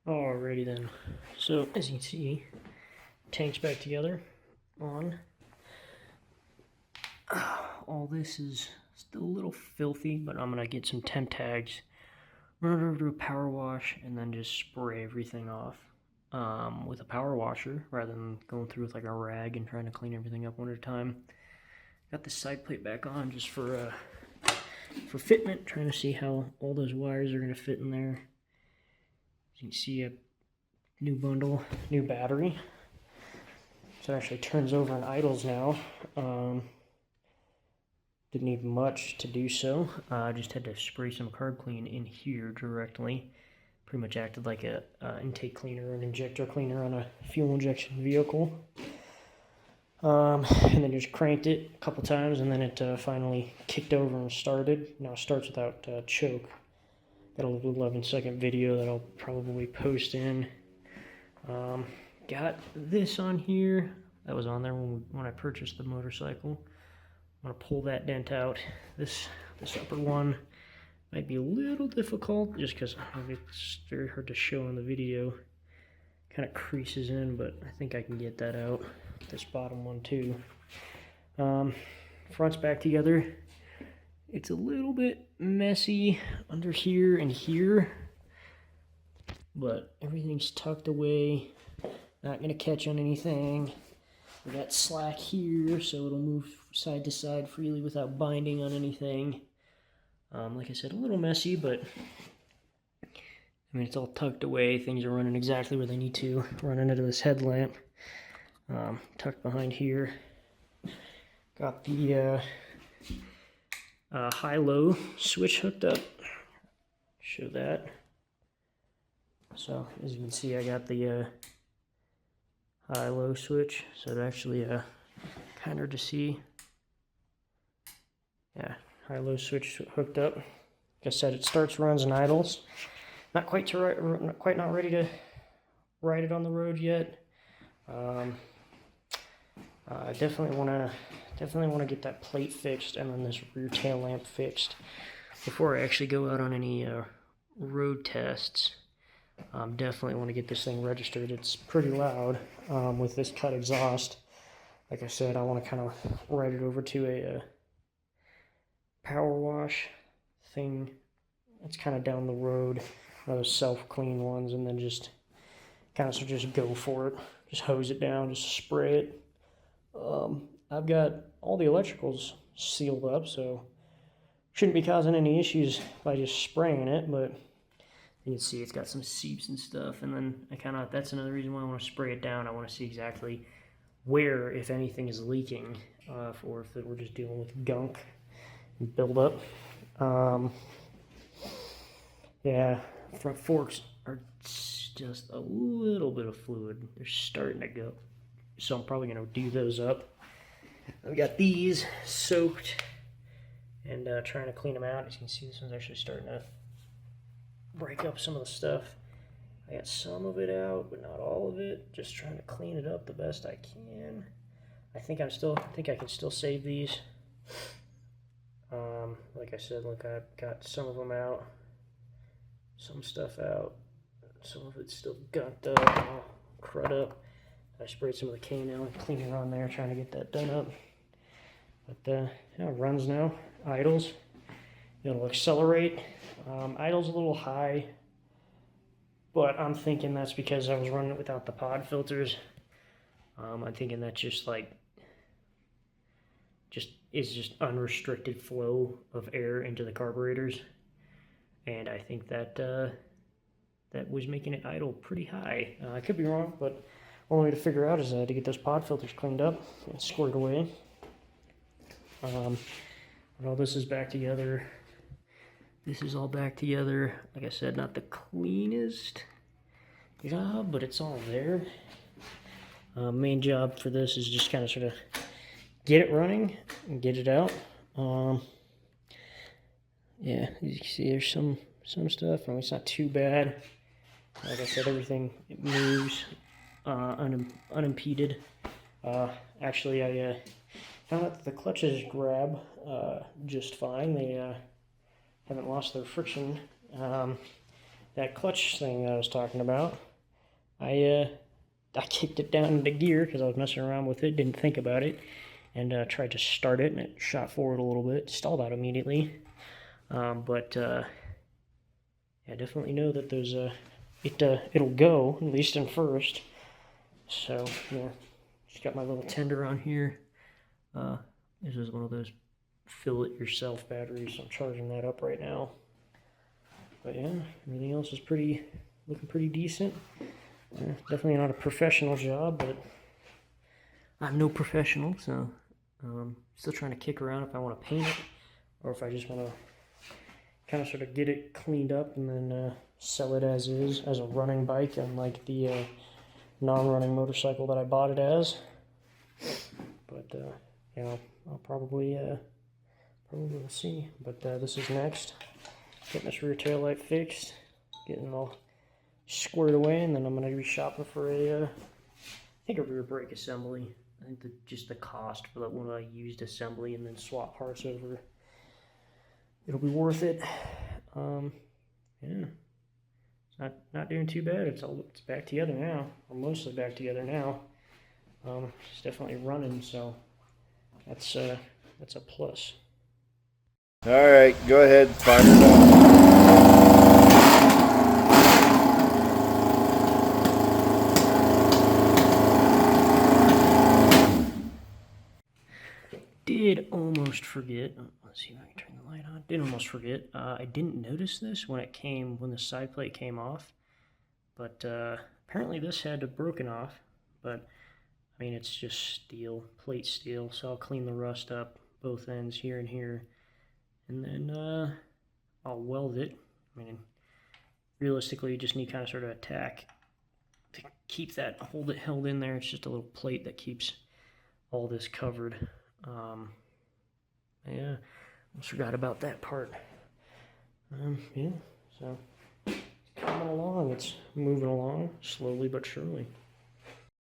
Alrighty then. So as you can see, tank's back together on. All this is still a little filthy, but I'm gonna get some temp tags, run it over to a power wash, and then just spray everything off with a power washer rather than going through with like a rag and trying to clean everything up one at a time. Got the side plate back on just for fitment, trying to see how all those wires are gonna fit in there. As you can see, a new bundle, new battery. So it actually turns over and idles now. Didn't need much to do so. I just had to spray some carb clean in here directly. Pretty much acted like a intake cleaner or an injector cleaner on a fuel injection vehicle. And then just cranked it a couple times, and then it finally kicked over and started. Now it starts without choke. Got a little 11-second video that I'll probably post in. Got this on here. That was on there when I purchased the motorcycle. I'm gonna pull that dent out. This upper one might be a little difficult just because it's very hard to show in the video. Kind of creases in, but I think I can get that out. This bottom one too. Front's back together. It's a little bit messy under here and here, but everything's tucked away. Not gonna catch on anything. We got slack here, so it'll move side to side freely without binding on anything. Like I said, a little messy, but I mean, it's all tucked away. Things are running exactly where they need to. Running into this headlamp. Tucked behind here. Got the high-low switch hooked up. Show that. So, as you can see, I got the high-low switch, so it actually kind of to see. Yeah, high-low switch hooked up. Like I said, it starts, runs, and idles. Not quite not ready to ride it on the road yet. I definitely want to get that plate fixed and then this rear tail lamp fixed before I actually go out on any road tests. Definitely want to get this thing registered. It's pretty loud with this cut exhaust. Like I said, I want to kind of ride it over to a power wash thing. It's kind of down the road, one of those self-clean ones, and then just kind of just go for it. Just hose it down, just spray it. I've got all the electricals sealed up, so shouldn't be causing any issues by just spraying it, but you can see it's got some seeps and stuff, and then that's another reason why I want to spray it down. I want to see exactly where, if anything, is leaking, or if we're just dealing with gunk and buildup. Yeah, front forks are just a little bit of fluid. They're starting to go, so I'm probably going to do those up. I've got these soaked and trying to clean them out. As you can see, this one's actually starting to break up some of the stuff. I got some of it out, but not all of it. Just trying to clean it up the best I can. I think I can still save these. Like I said, look, I've got some of them out, some stuff out, some of it's still gunked up, all crud up. I sprayed some of the K-Nail cleaner on there, trying to get that done up. But yeah, it runs now. Idles. It'll accelerate. Idle's a little high, but I'm thinking that's because I was running it without the pod filters. I'm thinking that's just unrestricted flow of air into the carburetors, and I think that that was making it idle pretty high. I could be wrong, but only way to figure out is to get those pod filters cleaned up and squared away. All this is back together. This is all back together. Like I said, not the cleanest job, but it's all there. Main job for this is just kind of sort of get it running and get it out. Yeah, you can see there's some stuff. I mean, it's not too bad. Like I said, everything moves unimpeded. Actually, I found out that the clutches grab just fine. They haven't lost their friction. that clutch thing that I was talking about, I kicked it down into gear because I was messing around with it, didn't think about it, and tried to start it, and it shot forward a little bit, stalled out immediately. But I definitely know that there's it'll go, at least in first. So, yeah, just got my little tender on here. This is one of those fill-it-yourself batteries, so I'm charging that up right now. But yeah, everything else is looking pretty decent. Definitely not a professional job, but I'm no professional, so still trying to kick around if I want to paint it, or if I just want to kind of sort of get it cleaned up and then sell it as is, as a running bike, unlike the non-running motorcycle that I bought it as. But yeah, I'll probably we'll see. But this is next. Getting this rear tail light fixed, getting it all squared away, and then I'm going to be shopping for I think a rear brake assembly. I think just the cost for that one I used assembly and then swap parts over, it'll be worth it. Yeah, it's not doing too bad. It's back together now, or mostly back together now. It's definitely running, so that's a plus. All right, go ahead, fire it up. Did almost forget. Let's see if I can turn the light on. Did almost forget. I didn't notice this when the side plate came off, but apparently this had broken off. But I mean, it's just steel, plate steel, so I'll clean the rust up both ends here and here, and then I'll weld it. I mean, realistically, you just need kind of sort of a tack to hold it held in there. It's just a little plate that keeps all this covered. Yeah, almost forgot about that part. Yeah, so it's coming along. It's moving along slowly but surely.